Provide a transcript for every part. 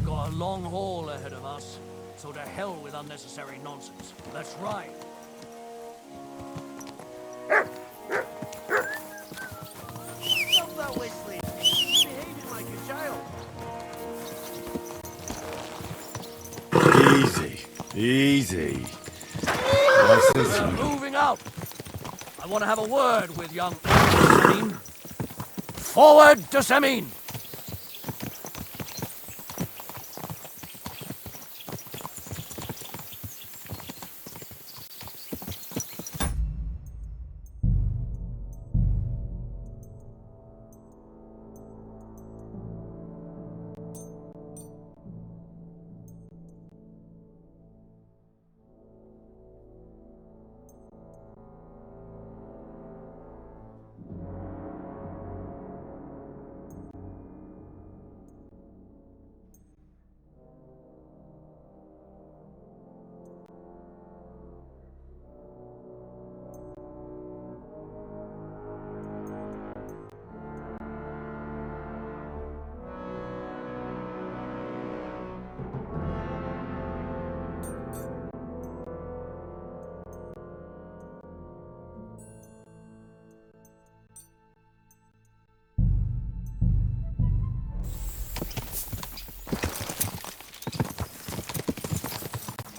got a long haul ahead of us, so to hell with unnecessary nonsense. Let's ride. Stop that whistling! You're behaving like a child. Easy. We're moving out. I want to have a word with young Seminie. Forward to Seminie!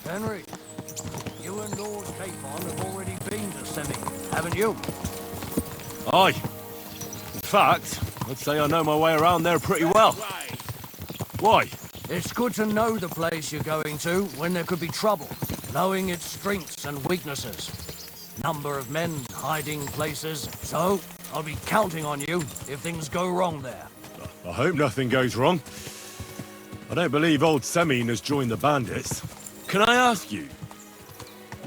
Henry, you and Lord Capon have already been to Seminie, haven't you? Aye. In fact, I'd say I know my way around there pretty well. Why? It's good to know the place you're going to when there could be trouble, knowing its strengths and weaknesses. Number of men, hiding places, so I'll be counting on you if things go wrong there. I hope nothing goes wrong. I don't believe old Seminie has joined the bandits. Can I ask you,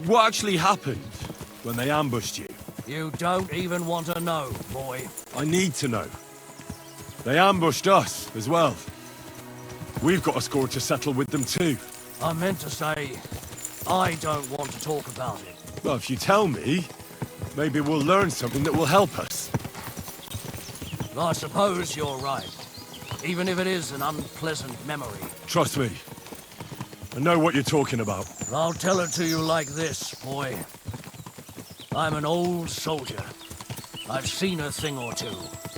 what actually happened when they ambushed you? You don't even want to know, boy. I need to know. They ambushed us as well. We've got a score to settle with them too. I meant to say, I don't want to talk about it. Well, if you tell me, maybe we'll learn something that will help us. I suppose you're right, even if it is an unpleasant memory. Trust me. I know what you're talking about. I'll tell it to you like this, boy. I'm an old soldier. I've seen a thing or two,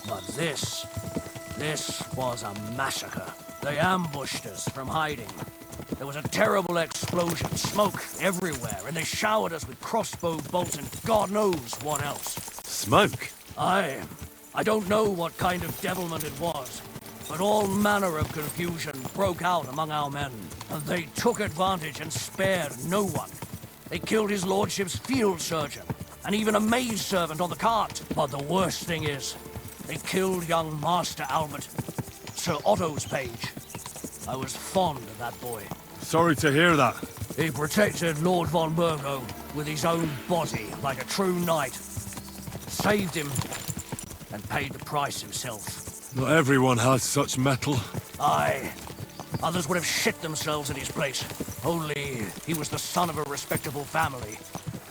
but this was a massacre. They ambushed us from hiding. There was a terrible explosion, smoke everywhere, and they showered us with crossbow bolts and God knows what else. Smoke? I don't know what kind of devilment it was, but all manner of confusion broke out among our men, and they took advantage and spared no one. They killed his lordship's field surgeon, and even a maidservant on the cart. But the worst thing is, they killed young Master Albert, Sir Otto's page. I was fond of that boy. Sorry to hear that. He protected Lord von Burgo with his own body like a true knight. Saved him, and paid the price himself. Not everyone has such mettle. Aye. Others would have shit themselves in his place. Only he was the son of a respectable family.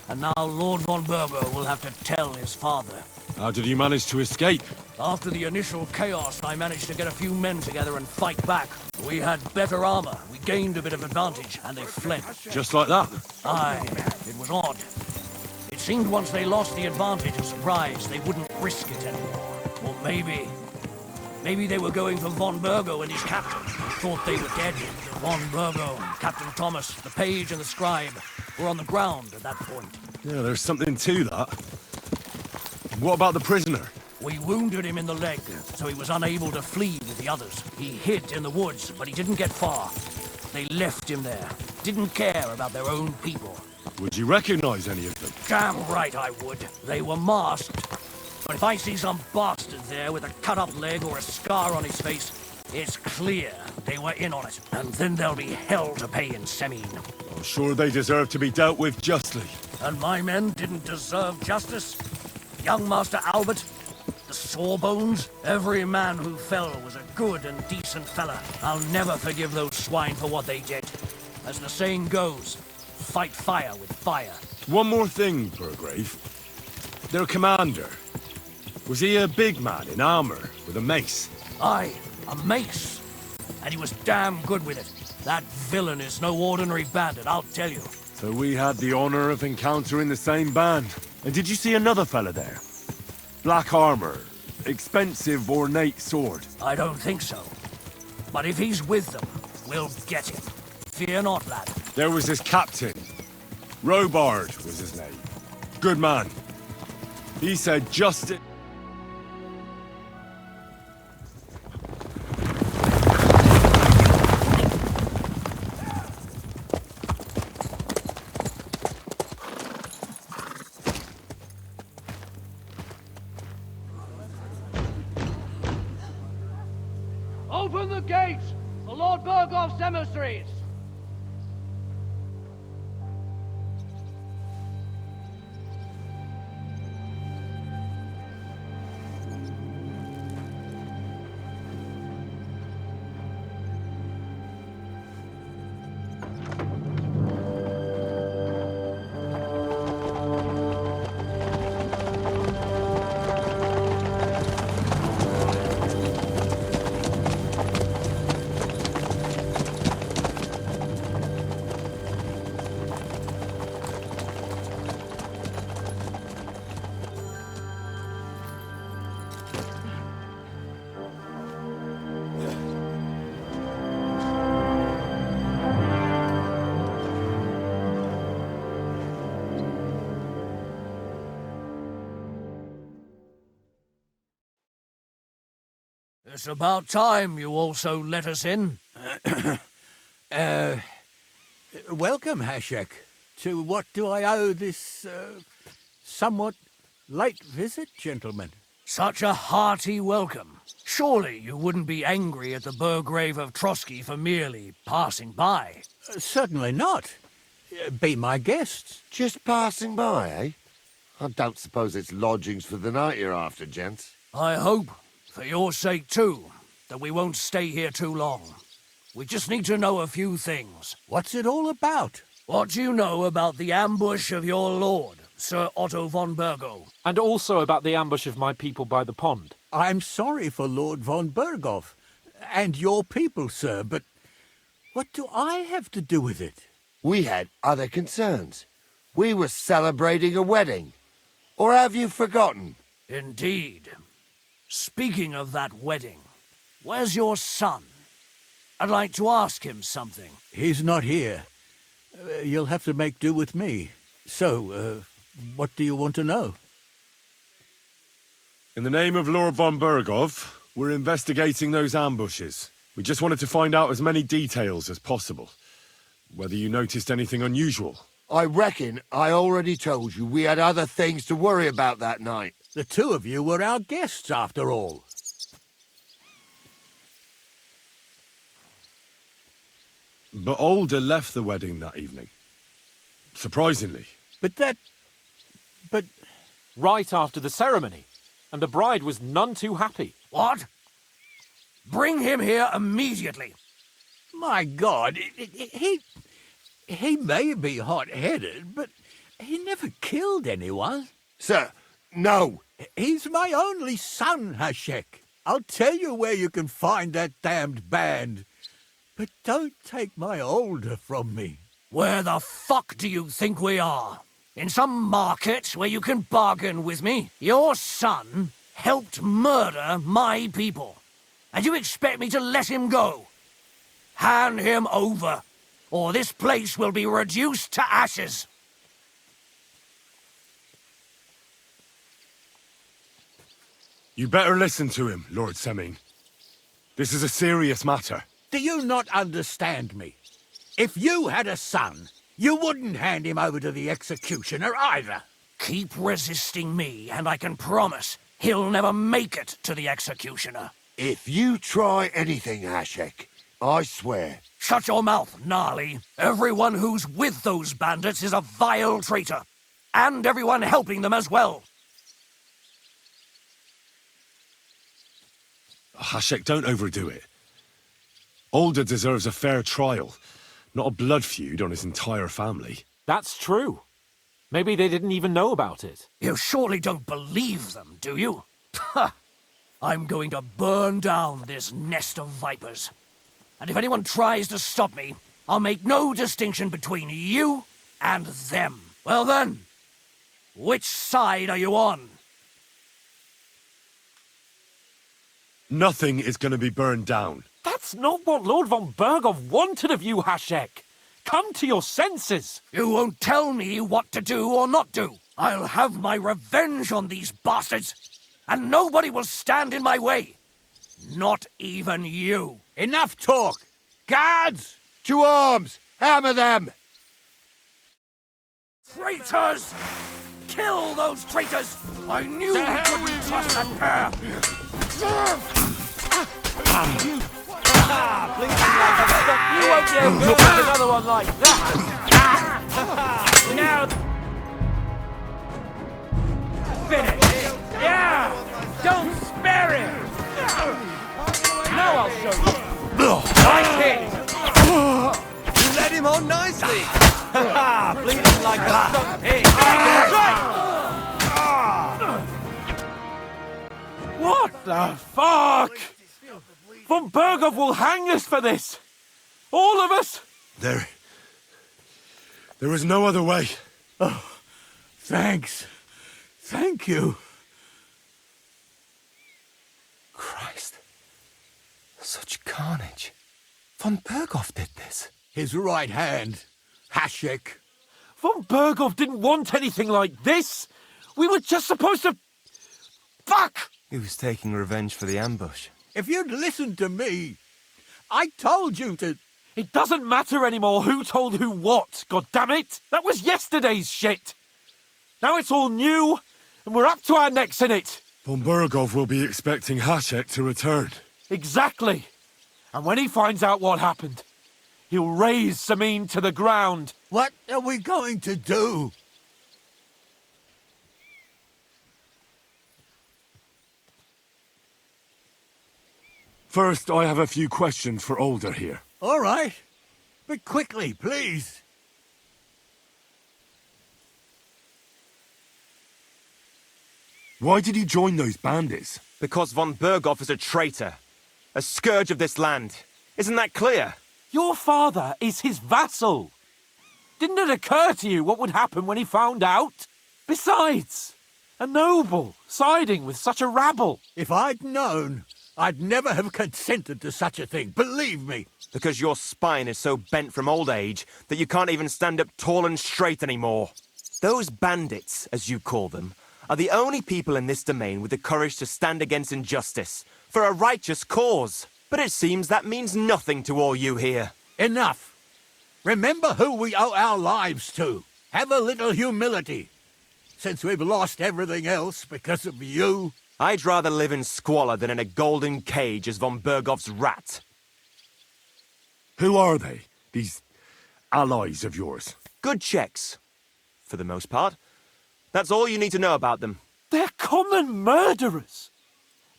And now Lord von Burgo will have to tell his father. How did you manage to escape? After the initial chaos, I managed to get a few men together and fight back. We had better armor, we gained a bit of advantage, and they fled. Just like that? Aye, it was odd. It seemed once they lost the advantage and surprise, they wouldn't risk it anymore. Or maybe they were going for von Burgo and his captain, and thought they were dead. Von Burgo, Captain Thomas, the page and the scribe were on the ground at that point. Yeah, there's something to that. What about the prisoner? We wounded him in the leg, so he was unable to flee with the others. He hid in the woods, but he didn't get far. They left him there. Didn't care about their own people. Would you recognize any of them? Damn right I would. They were masked. But if I see some bastard there with a cut-up leg or a scar on his face, it's clear they were in on it. And then there'll be hell to pay in Seminie. I'm sure they deserve to be dealt with justly. And my men didn't deserve justice? Young Master Albert? The Sawbones? Every man who fell was a good and decent fella. I'll never forgive those swine for what they did. As the saying goes, fight fire with fire. One more thing, Burgrave. Their commander. Was he a big man in armor with a mace? Aye, a mace. And he was damn good with it. That villain is no ordinary bandit, I'll tell you. So we had the honor of encountering the same band. And did you see another fella there? Black armor, expensive ornate sword. I don't think so. But if he's with them, we'll get him. Fear not, lad. There was this captain. Robard was his name. Good man. He said justice... Open the gates for Lord Bergoff's emissaries! It's about time you also let us in. Welcome, Hashek. To what do I owe this, somewhat late visit, gentlemen? Such a hearty welcome. Surely you wouldn't be angry at the Burgrave of Trotsky for merely passing by. Certainly not. Be my guests. Just passing by, eh? I don't suppose it's lodgings for the night you're after, gents. I hope, for your sake too, that we won't stay here too long. We just need to know a few things. What's it all about? What do you know about the ambush of your lord, Sir Otto von Bergo? And also about the ambush of my people by the pond. I'm sorry for Lord von Bergoff and your people, sir, but what do I have to do with it? We had other concerns. We were celebrating a wedding. Or have you forgotten? Indeed. Speaking of that wedding, where's your son? I'd like to ask him something. He's not here. You'll have to make do with me. So, what do you want to know? In the name of Lord von Bergov, we're investigating those ambushes. We just wanted to find out as many details as possible. Whether you noticed anything unusual. I reckon I already told you we had other things to worry about that night. The two of you were our guests, after all. But Older left the wedding that evening. Surprisingly. But Right after the ceremony. And the bride was none too happy. What? Bring him here immediately. my God, he may be hot-headed, but he never killed anyone. Sir, no. He's my only son, Hashek. I'll tell you where you can find that damned band. But don't take my older from me. Where the fuck do you think we are? In some market where you can bargain with me? Your son helped murder my people. And you expect me to let him go? Hand him over, or this place will be reduced to ashes. You better listen to him, Lord Seminie. This is a serious matter. Do you not understand me? If you had a son, you wouldn't hand him over to the executioner either. Keep resisting me, and I can promise he'll never make it to the executioner. If you try anything, Hashek, I swear. Shut your mouth, Gnarly. Everyone who's with those bandits is a vile traitor. And everyone helping them as well. Hashek, don't overdo it. Older deserves a fair trial, not a blood feud on his entire family. That's true. Maybe they didn't even know about it. You surely don't believe them, do you? Ha! I'm going to burn down this nest of vipers. And if anyone tries to stop me, I'll make no distinction between you and them. Well then, which side are you on? Nothing is going to be burned down. That's not what Lord von Berghoff wanted of you, Hashek. Come to your senses. You won't tell me what to do or not do. I'll have my revenge on these bastards, and nobody will stand in my way. Not even you. Enough talk! Guards! To arms! Hammer them! Traitors! Kill those traitors! I knew we couldn't trust that pair! You won't be able to make another one like that. Now, finish. Yeah, don't spare him. Now I'll show you. Like it. You led him on nicely. Bleeding like a stuck pig. What the fuck? Von Berghoff will hang us for this. All of us. There is no other way. Thanks. Thank you. Christ. Such carnage. Von Berghoff did this. His right hand, Hashek. Von Berghoff didn't want anything like this. We were just supposed to... Fuck! He was taking revenge for the ambush. If you'd listened to me, I told you to... It doesn't matter anymore who told who what, goddammit! That was yesterday's shit! Now it's all new, and we're up to our necks in it! Von Berghoff will be expecting Hashek to return. Exactly! And when he finds out what happened, he'll raze Seminie to the ground. What are we going to do? First, I have a few questions for Older here. All right. But quickly, please. Why did he join those bandits? Because von Berghoff is a traitor. A scourge of this land. Isn't that clear? Your father is his vassal. Didn't it occur to you what would happen when he found out? Besides, a noble siding with such a rabble. If I'd known, I'd never have consented to such a thing, believe me. Because your spine is so bent from old age that you can't even stand up tall and straight anymore. Those bandits, as you call them, are the only people in this domain with the courage to stand against injustice, for a righteous cause. But it seems that means nothing to all you here. Enough. Remember who we owe our lives to. Have a little humility. Since we've lost everything else because of you. I'd rather live in squalor than in a golden cage as von Berghoff's rat. Who are they, these allies of yours? Good checks, for the most part. That's all you need to know about them. They're common murderers.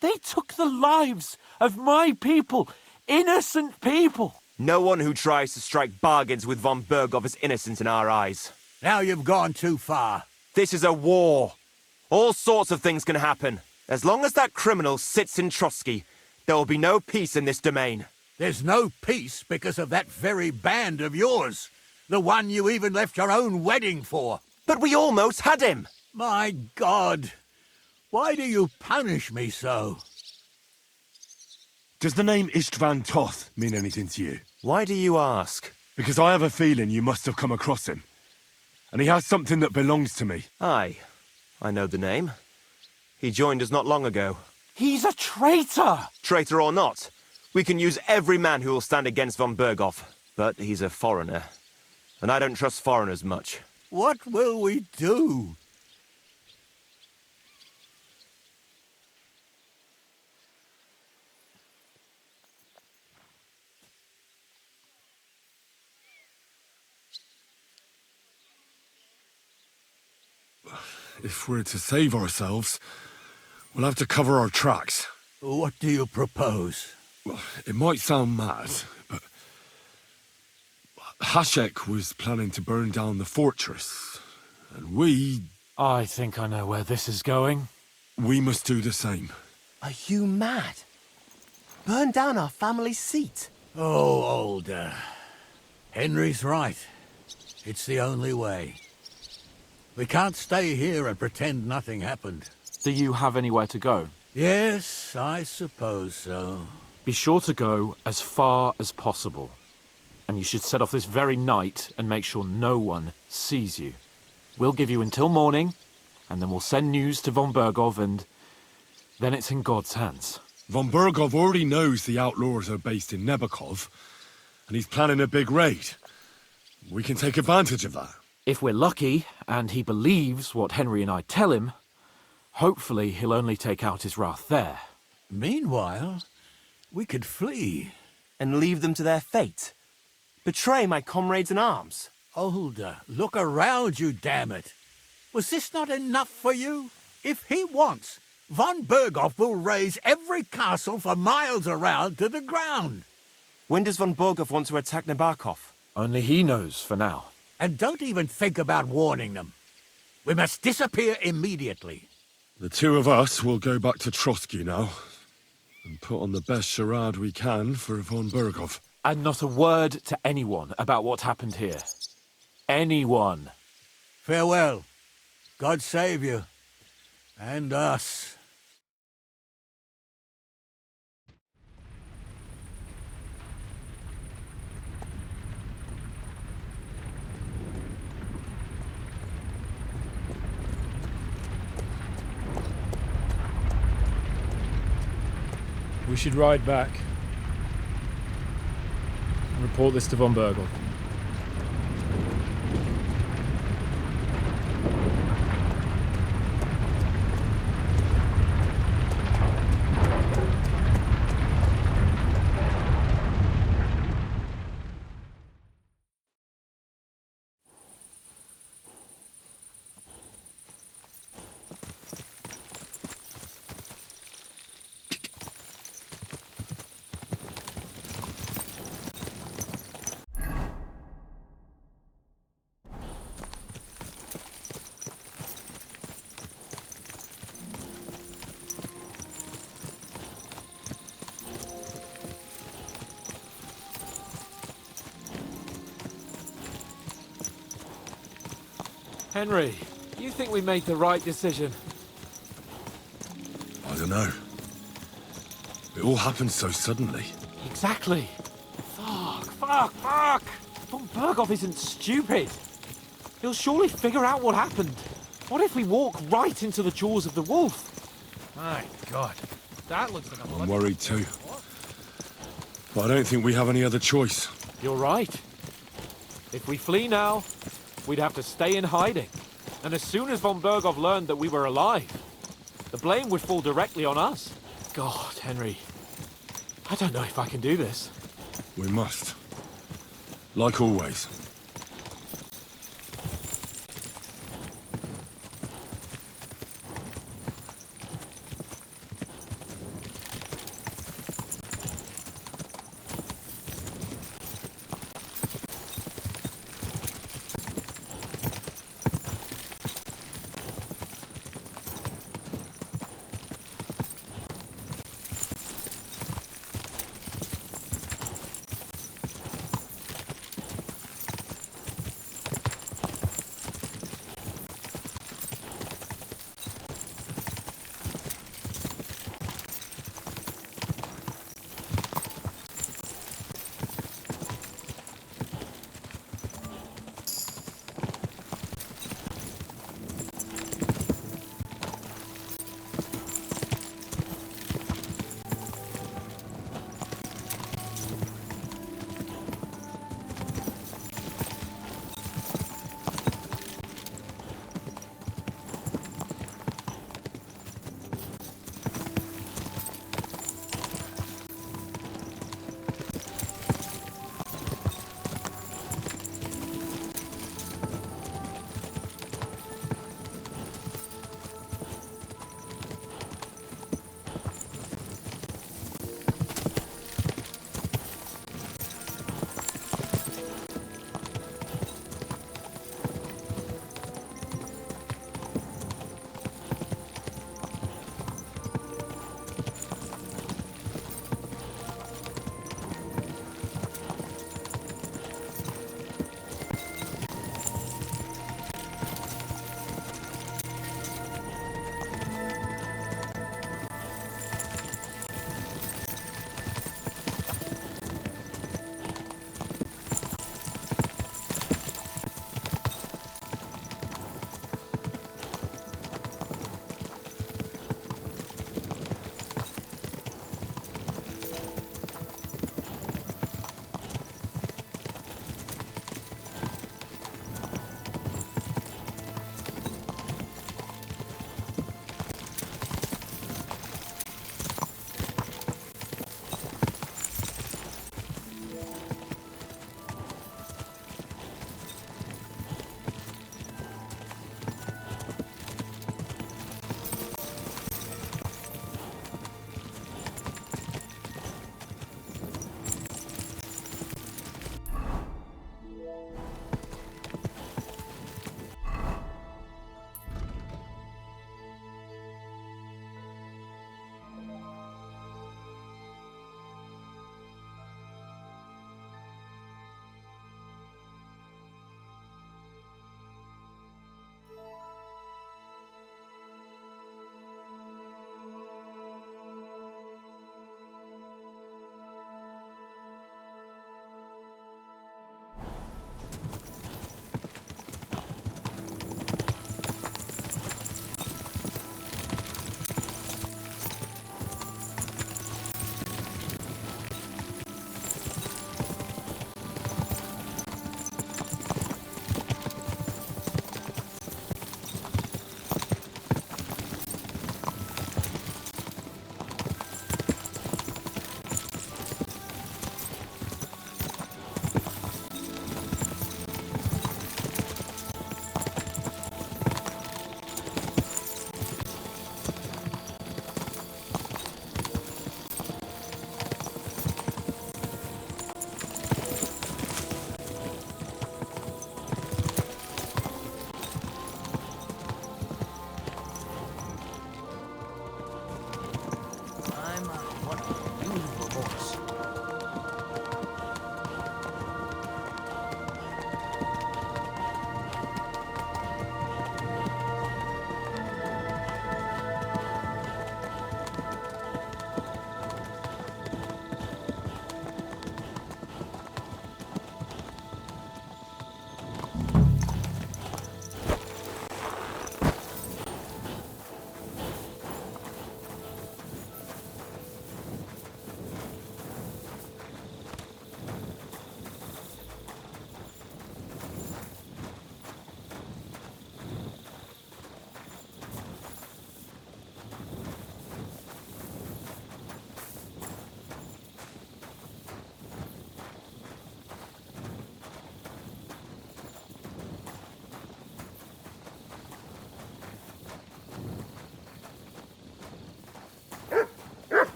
They took the lives of my people, innocent people. No one who tries to strike bargains with von Berghoff is innocent in our eyes. Now you've gone too far. This is a war. All sorts of things can happen. As long as that criminal sits in Trotsky, there will be no peace in this domain. There's no peace because of that very band of yours. The one you even left your own wedding for. But we almost had him. My God. Why do you punish me so? Does the name Istvan Toth mean anything to you? Why do you ask? Because I have a feeling you must have come across him. And he has something that belongs to me. Aye, I know the name. He joined us not long ago. He's a traitor! Traitor or not, we can use every man who will stand against von Berghoff. But he's a foreigner, and I don't trust foreigners much. What will we do? If we're to save ourselves, we'll have to cover our tracks. What do you propose? Well, it might sound mad, but Hashek was planning to burn down the fortress, and we I think I know where this is going. must do the same. Are you mad? Burn down our family seat? Oh, Older. Henry's right. It's the only way. We can't stay here and pretend nothing happened. Do you have anywhere to go? Yes, I suppose so. Be sure to go as far as possible. And you should set off this very night and make sure no one sees you. We'll give you until morning, and then we'll send news to von Bergov, and then it's in God's hands. Von Bergov already knows the outlaws are based in Nebakov, and he's planning a big raid. We can take advantage of that. If we're lucky, and he believes what Henry and I tell him, hopefully he'll only take out his wrath there. Meanwhile, we could flee. And leave them to their fate? Betray my comrades in arms? Older, look around you, damn it. Was this not enough for you? If he wants, von Bergov will raise every castle for miles around to the ground. When does von Bergov want to attack Nebakov? Only he knows for now. And don't even think about warning them. We must disappear immediately. The two of us will go back to Trotsky now, and put on the best charade we can for von Bergov. And not a word to anyone about what happened here. Anyone. Farewell. God save you. And us. We should ride back and report this to von Bergov. Henry, you think we made the right decision? I don't know. It all happened so suddenly. Exactly. Fuck! Von Bergov isn't stupid. He'll surely figure out what happened. What if we walk right into the jaws of the wolf? My God, that looks like a I'm bloody... worried too. But I don't think we have any other choice. You're right. If we flee now, we'd have to stay in hiding. And as soon as von Bergov learned that we were alive, the blame would fall directly on us. God, Henry, I don't know if I can do this. We must. Like always.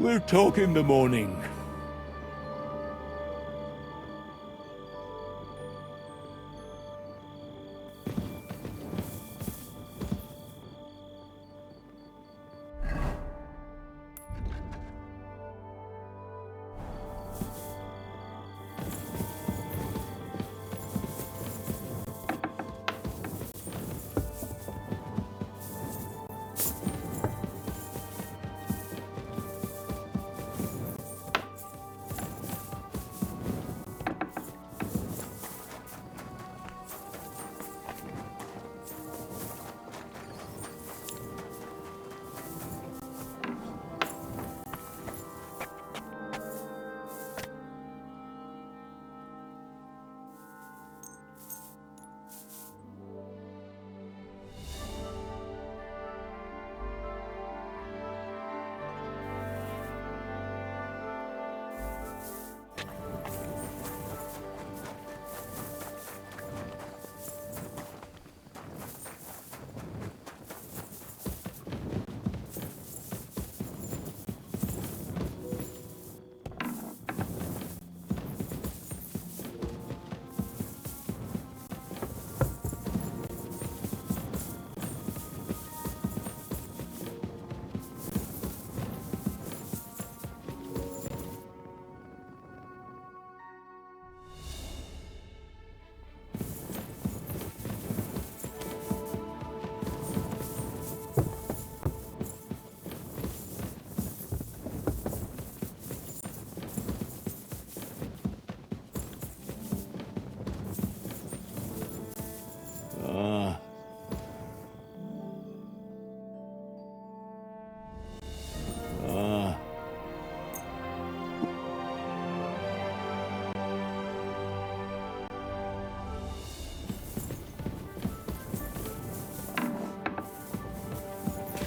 We'll talk in the morning.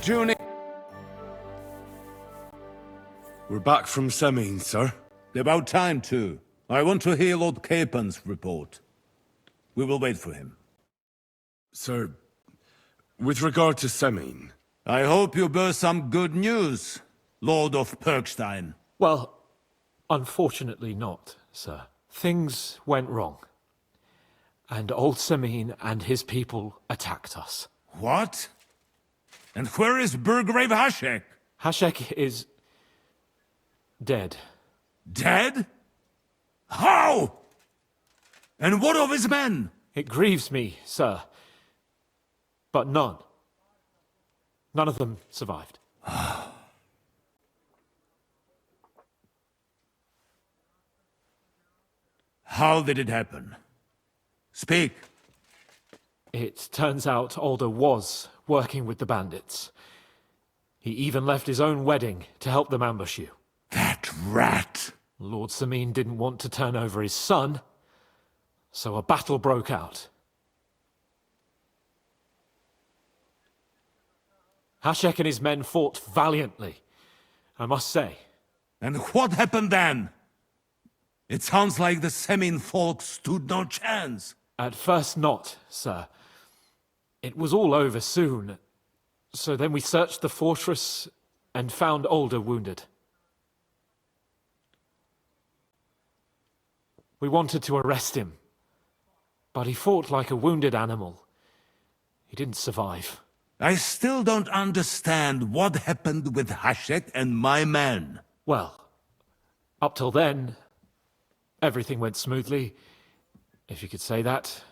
Junie. We're back from Seminie, sir. About time, too. I want to hear Lord Capen's report. We will wait for him. Sir, with regard to Seminie, I hope you bear some good news, Lord of Perkstein. Well, unfortunately not, sir. Things went wrong. And old Seminie and his people attacked us. What? And where is Burgrave Hashek? Hashek is dead. Dead? How? And what of his men? It grieves me, sir. But none of them survived. How did it happen? Speak. It turns out Alder was working with the bandits. He even left his own wedding to help them ambush you. That rat! Lord Seminie didn't want to turn over his son, so a battle broke out. Hashek and his men fought valiantly, I must say. And what happened then? It sounds like the Seminie folk stood no chance. At first not, sir. It was all over soon. So then we searched the fortress and found Alder wounded. We wanted to arrest him, but he fought like a wounded animal. He didn't survive. I still don't understand what happened with Hashek and my men. Well, up till then, everything went smoothly, if you could say that.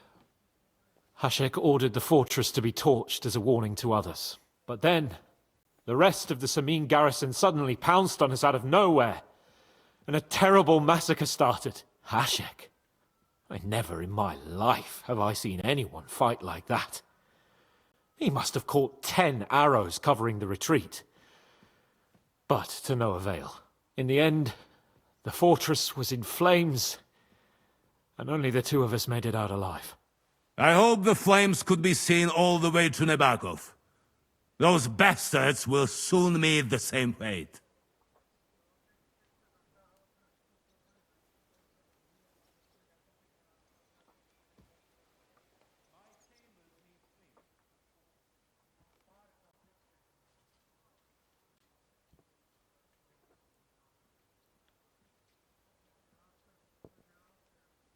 Hashek ordered the fortress to be torched as a warning to others. But then, the rest of the Seminie garrison suddenly pounced on us out of nowhere, and a terrible massacre started. Hashek? Never in my life have I seen anyone fight like that. He must have caught 10 arrows covering the retreat. But to no avail. In the end, the fortress was in flames, and only the two of us made it out alive. I hope the flames could be seen all the way to Nebakov. Those bastards will soon meet the same fate.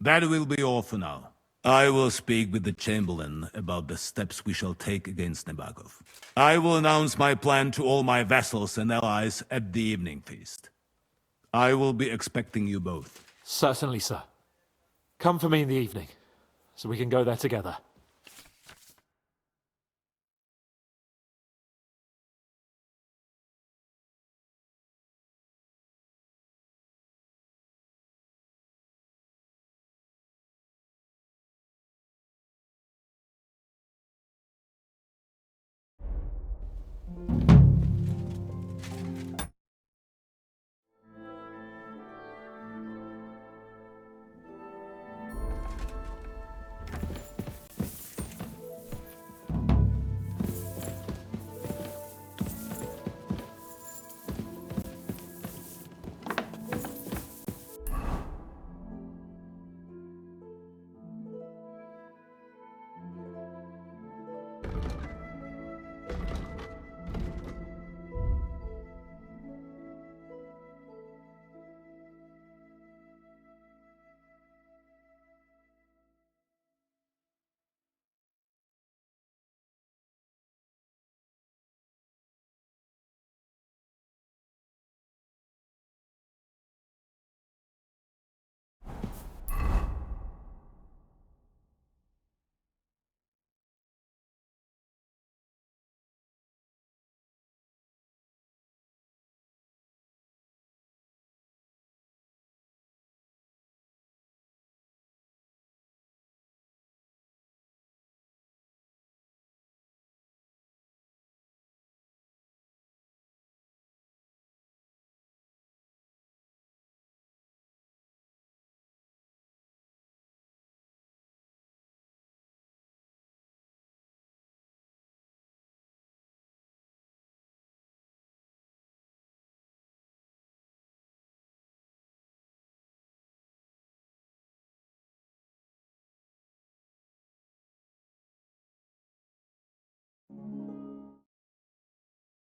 That will be all for now. I will speak with the Chamberlain about the steps we shall take against Nebakov. I will announce my plan to all my vassals and allies at the evening feast. I will be expecting you both. Certainly, sir. Come for me in the evening, so we can go there together.